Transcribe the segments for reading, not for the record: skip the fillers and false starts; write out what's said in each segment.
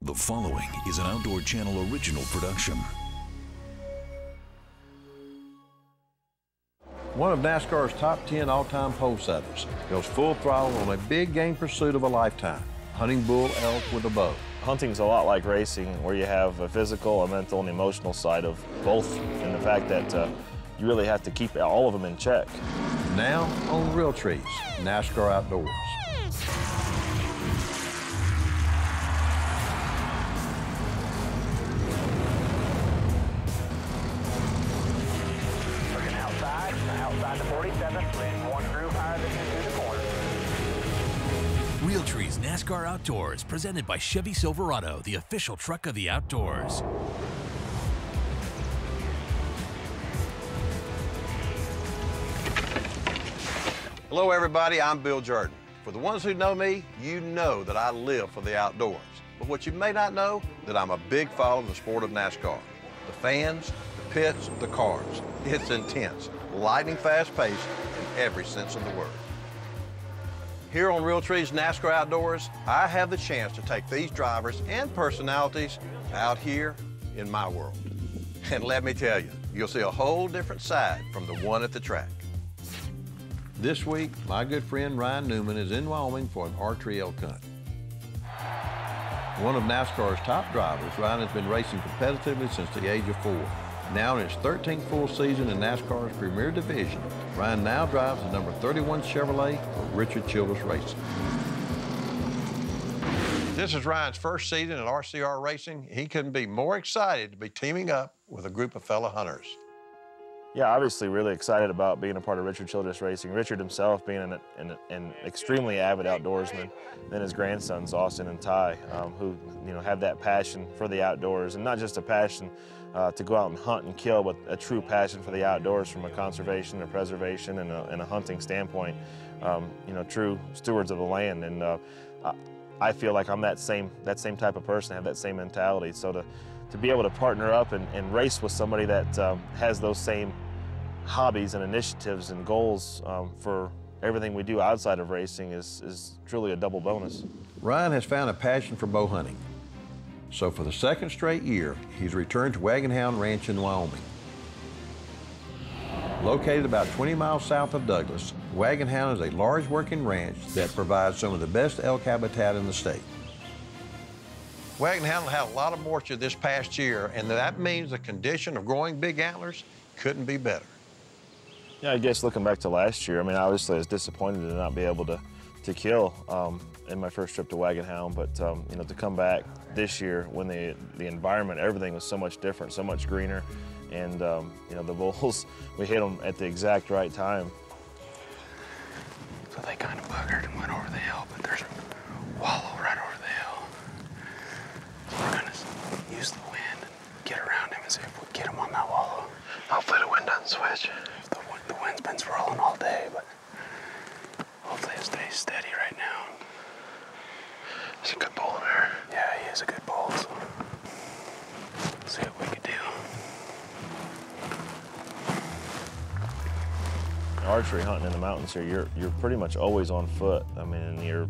The following is an Outdoor Channel original production. One of NASCAR's top 10 all-time pole setters goes full throttle on a big game pursuit of a lifetime, hunting bull elk with a bow. Hunting's a lot like racing, where you have a physical, a mental, and emotional side of both, and the fact that you really have to keep all of them in check. Now on Realtree's NASCAR Outdoors. Outside the 47, landing one groove higher than you through the corner. Realtree's NASCAR Outdoors, presented by Chevy Silverado, the official truck of the outdoors. Hello everybody, I'm Bill Jordan. For the ones who know me, you know that I live for the outdoors. But what you may not know, that I'm a big follower of the sport of NASCAR. The fans, the pits, the cars. It's intense, lightning fast paced in every sense of the word. Here on Realtree's NASCAR Outdoors, I have the chance to take these drivers and personalities out here in my world. And let me tell you, you'll see a whole different side from the one at the track. This week, my good friend Ryan Newman is in Wyoming for an archery elk hunt. One of NASCAR's top drivers, Ryan has been racing competitively since the age of 4. Now in his 13th full season in NASCAR's premier division, Ryan now drives the number 31 Chevrolet for Richard Childress Racing. This is Ryan's first season in RCR Racing. He couldn't be more excited to be teaming up with a group of fellow hunters. Yeah, obviously really excited about being a part of Richard Childress Racing. Richard himself being an extremely avid outdoorsman. Then his grandsons, Austin and Ty, who have that passion for the outdoors, and not just a passion to go out and hunt and kill, but a true passion for the outdoors from a conservation, a preservation, and a hunting standpoint. True stewards of the land, and I feel like I'm that same type of person, have that same mentality. So to be able to partner up and race with somebody that has those same hobbies and initiatives and goals for everything we do outside of racing is truly a double bonus. Ryan has found a passion for bow hunting. So for the second straight year, he's returned to Wagonhound Ranch in Wyoming. Located about 20 miles south of Douglas, Wagonhound is a large working ranch that provides some of the best elk habitat in the state. Wagonhound had a lot of moisture this past year, and that means the condition of growing big antlers couldn't be better. Yeah, I guess looking back to last year, I mean, obviously I was disappointed to not be able to kill in my first trip to Wagonhound, but to come back this year when the environment, everything was so much different, so much greener, and the bulls, we hit them at the exact right time. So they kind of buggered and went over the hill, but there's a wallow right over the hill. So we're gonna use the wind and get around him and see if we get him on that wallow. Hopefully the wind doesn't switch. The wind's been swirling all day, but hopefully it stays steady right now. He's a good bull in there. Yeah, he is a good bull, so let's see what we can do. Archery hunting in the mountains here, you're pretty much always on foot. I mean, you're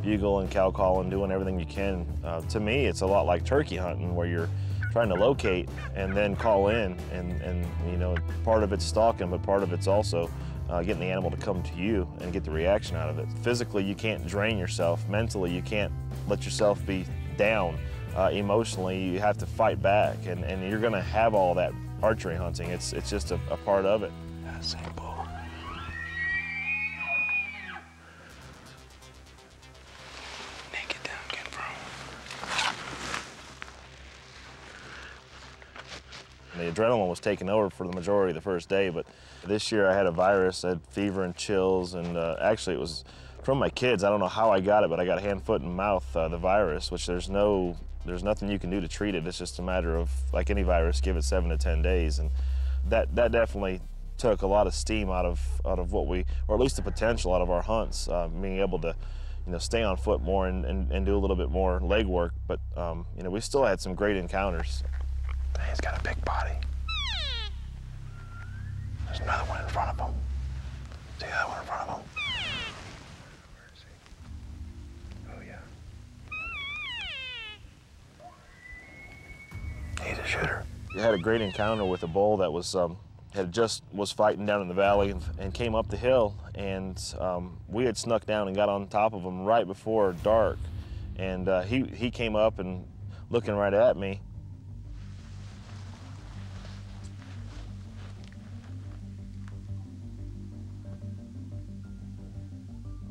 bugling, cow calling, doing everything you can. To me, it's a lot like turkey hunting, where you're trying to locate and then call in, and part of it's stalking, but part of it's also getting the animal to come to you and get the reaction out of it. Physically, you can't drain yourself. Mentally, you can't let yourself be down. Emotionally, you have to fight back, and you're gonna have all that archery hunting. It's just a part of it. Same bull. Naked down, get from. The adrenaline was taking over for the majority of the first day, but this year I had a virus, I had fever and chills, and actually it was from my kids. I don't know how I got it, but I got hand, foot, and mouth, the virus, which there's nothing you can do to treat it. It's just a matter of, like any virus, give it 7 to 10 days, and that definitely took a lot of steam out of what we, or at least the potential out of our hunts, being able to stay on foot more and do a little bit more leg work, but we still had some great encounters. He's got a big body. There's another one in front of him. See that one in front of him? Where is he? Oh, yeah. shooter. We had a great encounter with a bull that was was fighting down in the valley and came up the hill, and we had snuck down and got on top of him right before dark, and he came up and looking right at me.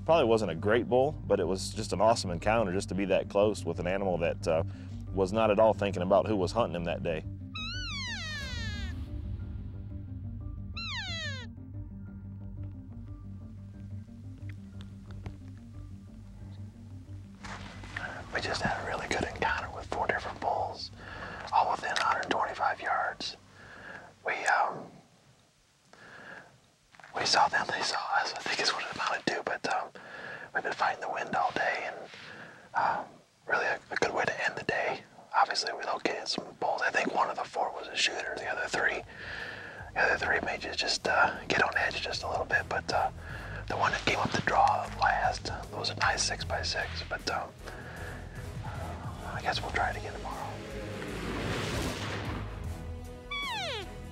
Probably wasn't a great bull, but it was just an awesome encounter just to be that close with an animal that was not at all thinking about who was hunting him that day. We just had a really good encounter with 4 different bulls, all within 125 yards. We saw them, they saw us. I think it's what it amounted to, but we've been fighting the wind all day, and really a good way to end the day. Obviously, we located some bulls. I think one of the 4 was a shooter. The other three may just get on edge just a little bit, but the one that came up the draw last was a nice 6x6, but I guess we'll try it again tomorrow.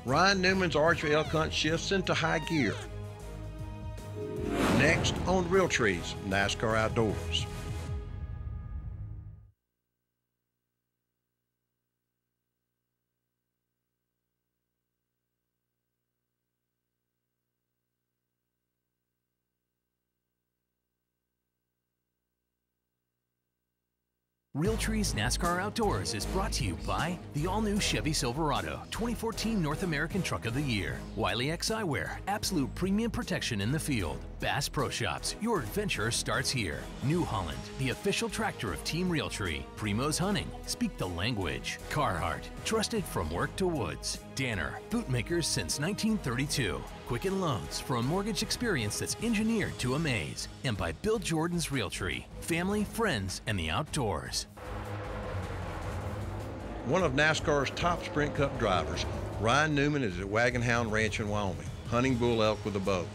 Ryan Newman's archery elk hunt shifts into high gear. Next on Realtree's NASCAR Outdoors. Realtree's NASCAR Outdoors is brought to you by the all-new Chevy Silverado 2014 North American Truck of the Year, Wiley X Eyewear, absolute premium protection in the field, Bass Pro Shops, your adventure starts here, New Holland, the official tractor of Team Realtree, Primo's Hunting, speak the language, Carhartt, trusted from work to woods, Danner, bootmakers since 1932, Quicken Loans for a mortgage experience that's engineered to amaze, and by Bill Jordan's Realtree, family, friends, and the outdoors. One of NASCAR's top Sprint Cup drivers, Ryan Newman, is at Wagonhound Ranch in Wyoming, hunting bull elk with a bow.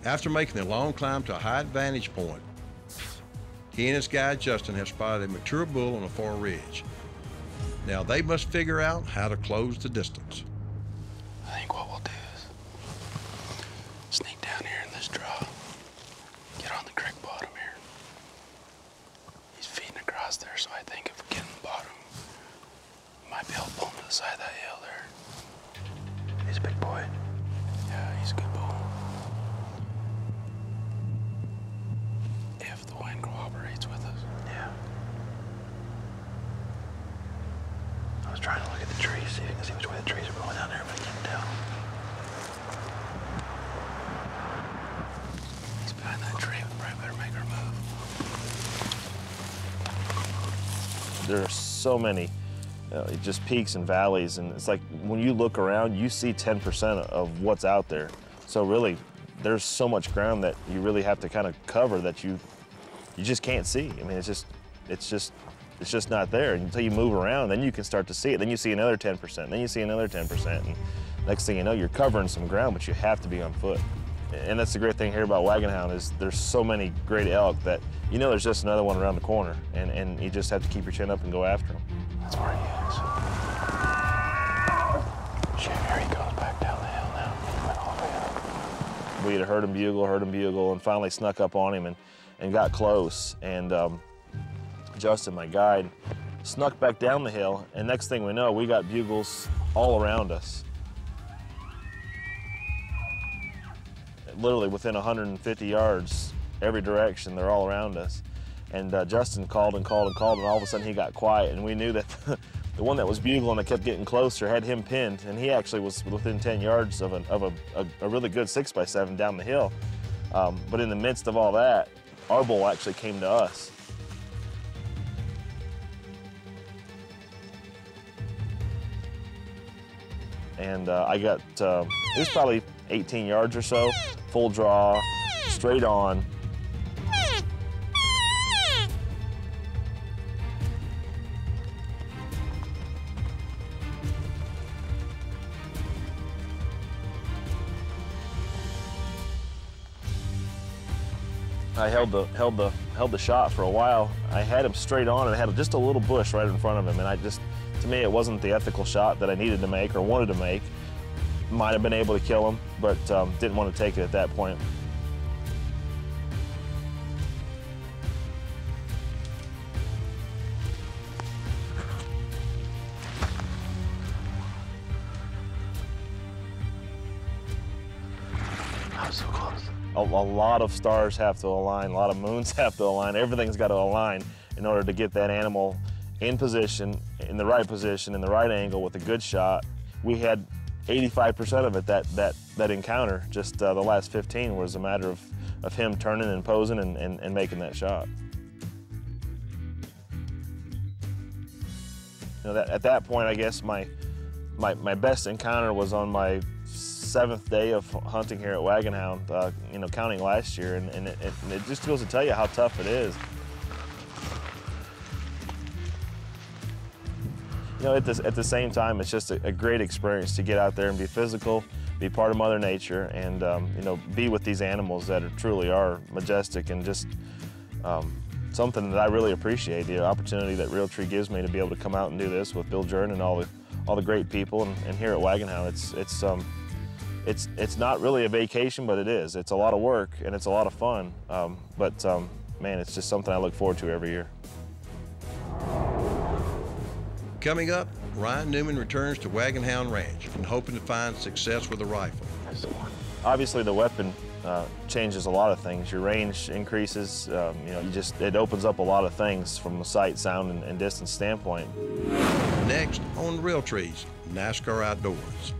After making the long climb to a high vantage point, he and his guide Justin have spotted a mature bull on a far ridge. Now they must figure out how to close the distance. I think what we'll do is sneak down here in this draw, get on the creek bottom here. He's feeding across there, so I think if we get in the bottom, we might be able to pull him to the side of that hill there. He's a big boy. Yeah, he's a good bull. If the wind cooperates with us. Yeah. I was trying to look at the trees, see if you can see which way the trees are going down there, but I can't tell. He's behind that tree. We probably better make our move. There are so many just peaks and valleys, and it's like when you look around, you see 10% of what's out there. So really, there's so much ground that you really have to kind of cover that you just can't see. I mean, it's just not there until you move around. Then you can start to see it. Then you see another 10%. Then you see another 10%. And next thing you know, you're covering some ground, but you have to be on foot. And that's the great thing here about Wagonhound is there's so many great elk that you know there's just another one around the corner, and you just have to keep your chin up and go after them. That's where he is. Shit, here he goes back down the hill now. He went all the way up. We had heard him bugle, and finally snuck up on him and got close. And Justin, my guide, snuck back down the hill, and next thing we know, we got bugles all around us. Literally within 150 yards, every direction, they're all around us. And Justin called and called and called, and all of a sudden he got quiet, and we knew that the one that was bugling that kept getting closer had him pinned, and he actually was within 10 yards of a really good 6x7 down the hill. But in the midst of all that, our bull actually came to us. And I got, it was probably 18 yards or so, full draw, straight on. I held the shot for a while. I had him straight on and had just a little bush right in front of him, and to me, it wasn't the ethical shot that I needed to make or wanted to make. Might have been able to kill him, but didn't want to take it at that point. I was so close. A lot of stars have to align, a lot of moons have to align, everything's got to align in order to get that animal in position, in the right angle with a good shot. We had 85% of it that encounter. Just the last 15 was a matter of him turning and posing and making that shot. You know, at that point, I guess my best encounter was on my 7th day of hunting here at Wagonhound, you know, counting last year, and it just goes to tell you how tough it is. You know, at the same time, it's just a great experience to get out there and be physical, be part of Mother Nature, and you know, be with these animals that truly are majestic and just something that I really appreciate. The opportunity that Realtree gives me to be able to come out and do this with Bill Jordan and all the great people, and here at Wagonhound, it's not really a vacation, but it is. It's a lot of work and it's a lot of fun, but man, it's just something I look forward to every year. Coming up, Ryan Newman returns to Wagonhound Ranch and hoping to find success with a rifle. Obviously, the weapon changes a lot of things. Your range increases. You know, it opens up a lot of things from a sight, sound, and distance standpoint. Next on Realtree's Nascar Outdoors.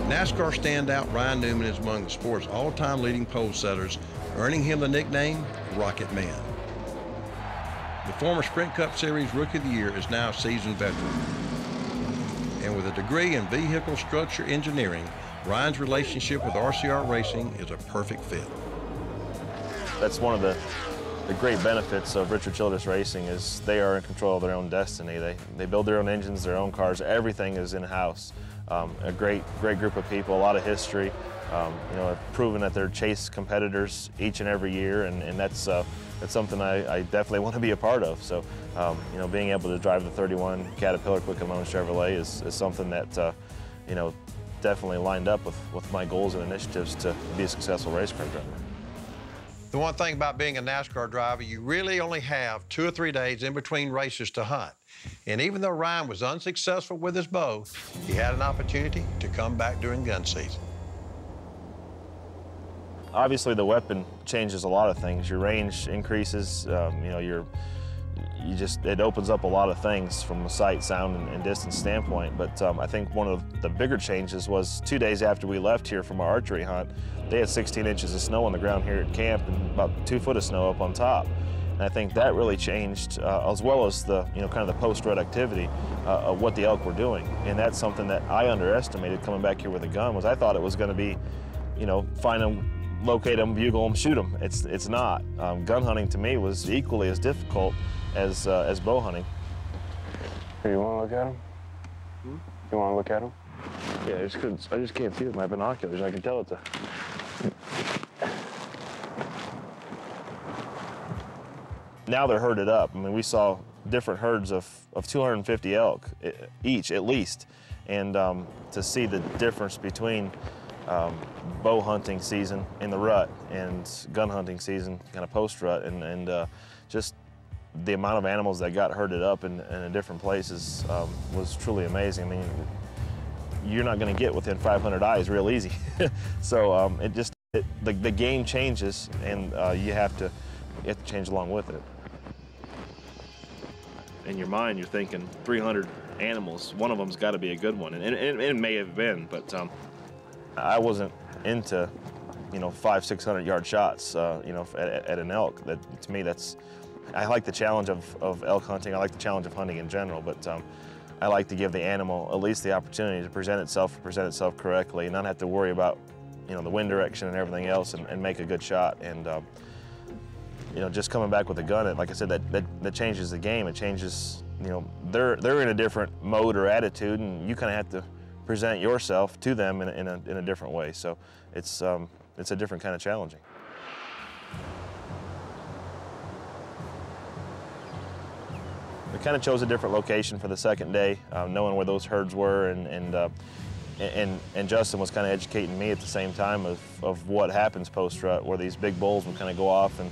NASCAR standout Ryan Newman is among the sport's all-time leading pole setters, earning him the nickname Rocket Man. The former Sprint Cup Series Rookie of the Year is now a seasoned veteran. And with a degree in vehicle structure engineering, Ryan's relationship with RCR Racing is a perfect fit. That's one of the great benefits of Richard Childress Racing is they are in control of their own destiny. They build their own engines, their own cars, everything is in-house. A great group of people, a lot of history. You know, have proven that they're chase competitors each and every year, and that's something I definitely want to be a part of. So, you know, being able to drive the 31 Caterpillar Quicken Loan Chevrolet is something that, you know, definitely lined up with my goals and initiatives to be a successful race car driver. The one thing about being a NASCAR driver, you really only have 2 or 3 days in between races to hunt. And even though Ryan was unsuccessful with his bow, he had an opportunity to come back during gun season. Obviously, the weapon changes a lot of things. Your range increases. You know, it opens up a lot of things from a sight, sound, and distance standpoint. But I think one of the bigger changes was 2 days after we left here from our archery hunt, they had 16 inches of snow on the ground here at camp and about 2 foot of snow up on top. And I think that really changed, as well as the, you know, kind of the post-rut activity of what the elk were doing. And that's something that I underestimated coming back here with a gun. Was I thought it was going to be, you know, find them, locate them, bugle them, shoot them. It's not. Gun hunting to me was equally as difficult as bow hunting. Hey, you want to look at them? You want to look at them? Yeah, I just can't see with my binoculars. I can tell it's a. Now they're herded up. I mean, we saw different herds of 250 elk each, at least. And to see the difference between bow hunting season in the rut and gun hunting season kind of post-rut, and just the amount of animals that got herded up in different places was truly amazing. I mean, you're not going to get within 500 eyes real easy. So the game changes, and you have to change along with it. In your mind, you're thinking 300 animals. One of them's got to be a good one, and it may have been, but I wasn't into, you know, 500-600 yard shots, you know, at an elk. That to me, I like the challenge of elk hunting. I like the challenge of hunting in general, but I like to give the animal at least the opportunity to present itself correctly, and not have to worry about, you know, the wind direction and everything else, and make a good shot. And you know, just coming back with a gun, like I said, that changes the game. It changes, you know, they're in a different mode or attitude, and you kind of have to present yourself to them in a different way. So it's a different kind of challenging. We kind of chose a different location for the second day, knowing where those herds were, and Justin was kind of educating me at the same time of what happens post-rut, where these big bulls will kind of go off and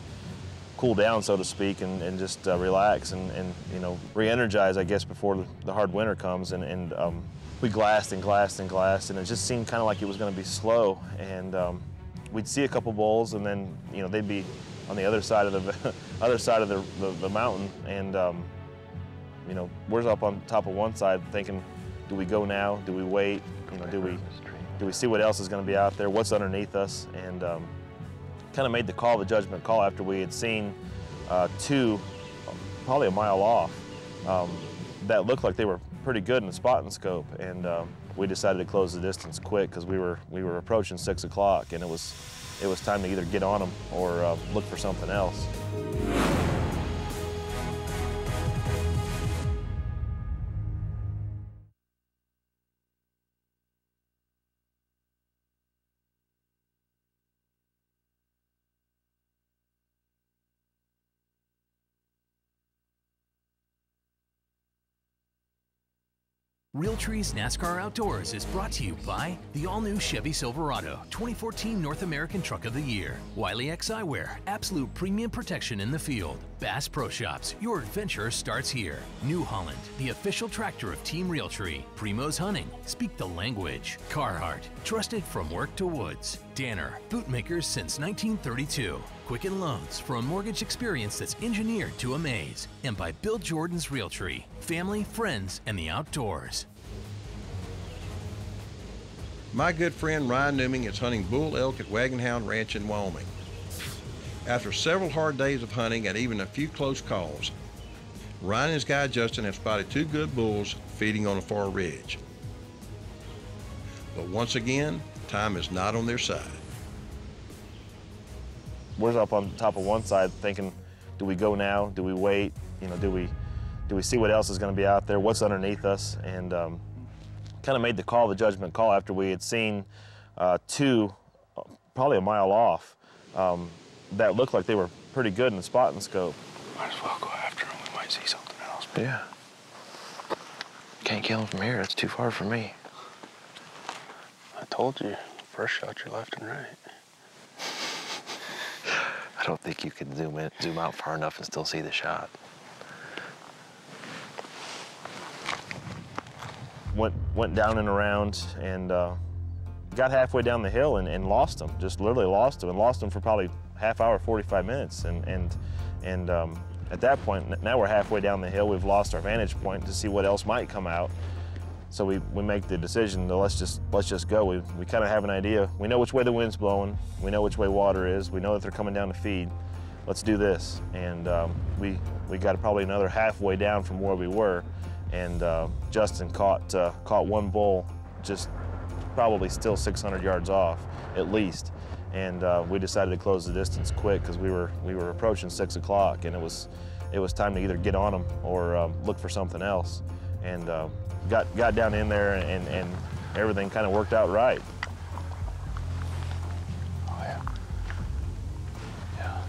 cool down, so to speak, and just relax and you know, re-energize, I guess, before the hard winter comes. And we glassed and glassed and glassed, and it just seemed kind of like it was going to be slow. And we'd see a couple bulls, and then, you know, they'd be on the other side of the mountain, and you know, we're up on top of one side thinking, do we go now? Do we wait? You know, do we see what else is going to be out there? What's underneath us? And kind of made the judgment call after we had seen two, probably a mile off, that looked like they were pretty good in the spot and scope. And we decided to close the distance quick because we were approaching 6 o'clock, and it was time to either get on them or look for something else. Realtree's NASCAR Outdoors is brought to you by the all-new Chevy Silverado, 2014 North American Truck of the Year, Wiley X Eyewear, absolute premium protection in the field, Bass Pro Shops, your adventure starts here, New Holland, the official tractor of Team Realtree, Primo's Hunting, speak the language, Carhartt, trusted from work to woods, Danner, bootmakers since 1932, Quicken Loans for a mortgage experience that's engineered to amaze, and by Bill Jordan's Realtree, family, friends, and the outdoors. My good friend Ryan Newman is hunting bull elk at Wagonhound Ranch in Wyoming. After several hard days of hunting and even a few close calls, Ryan and his guy Justin have spotted two good bulls feeding on a far ridge. But once again, time is not on their side. We're up on top of one side thinking, do we go now? Do we wait? You know, do we see what else is going to be out there? What's underneath us? And kind of made the judgment call after we had seen two, probably a mile off, that looked like they were pretty good in the spot and scope. Might as well go after them. We might see something else. But yeah. Can't kill them from here. It's too far for me. I told you, first shot you're left and right. I don't think you can zoom out far enough and still see the shot. Went down and around, and got halfway down the hill and lost them. Just literally lost them, and lost them for probably half hour, 45 minutes. And at that point, now we're halfway down the hill. We've lost our vantage point to see what else might come out. So we make the decision to let's just go. We kind of have an idea. We know which way the wind's blowing. We know which way water is. We know that they're coming down to feed. Let's do this. And we got probably another halfway down from where we were, and Justin caught one bull just probably still 600 yards off at least. And we decided to close the distance quick because we were approaching 6 o'clock, and it was time to either get on them or look for something else. And got down in there, and everything kind of worked out right. Oh yeah. Yeah.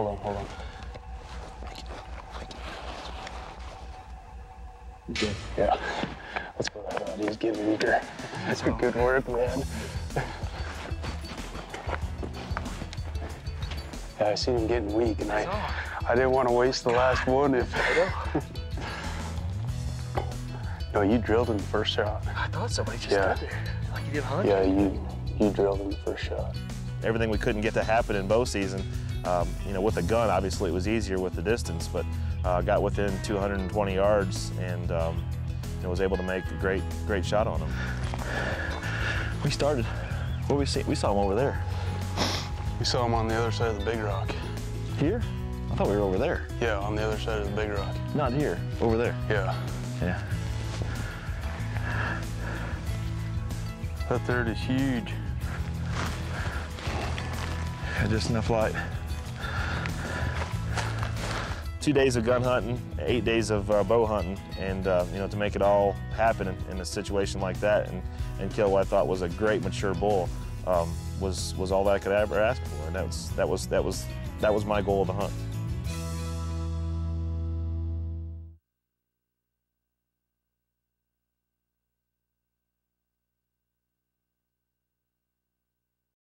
hold on. Good. Yeah. Let's go that out. He's getting weaker. That's good work, man. Yeah, I seen him getting weak, and I didn't want to waste the last one if. No, you drilled him the first shot. I thought somebody just stood there, like you did Hunt. Yeah, you drilled him the first shot. Everything we couldn't get to happen in bow season, you know, with a gun, obviously it was easier with the distance, but got within 220 yards and you know, was able to make a great shot on him. We started. Where we see? We saw him over there. We saw him on the other side of the big rock. Here? I thought we were over there. Yeah, on the other side of the big rock. Not here. Over there. Yeah. Yeah. That third is huge. Yeah, just enough light. 2 days of gun hunting, 8 days of bow hunting, and you know, to make it all happen in a situation like that and kill what I thought was a great mature bull was all that I could ever ask for, and that was my goal of the hunt.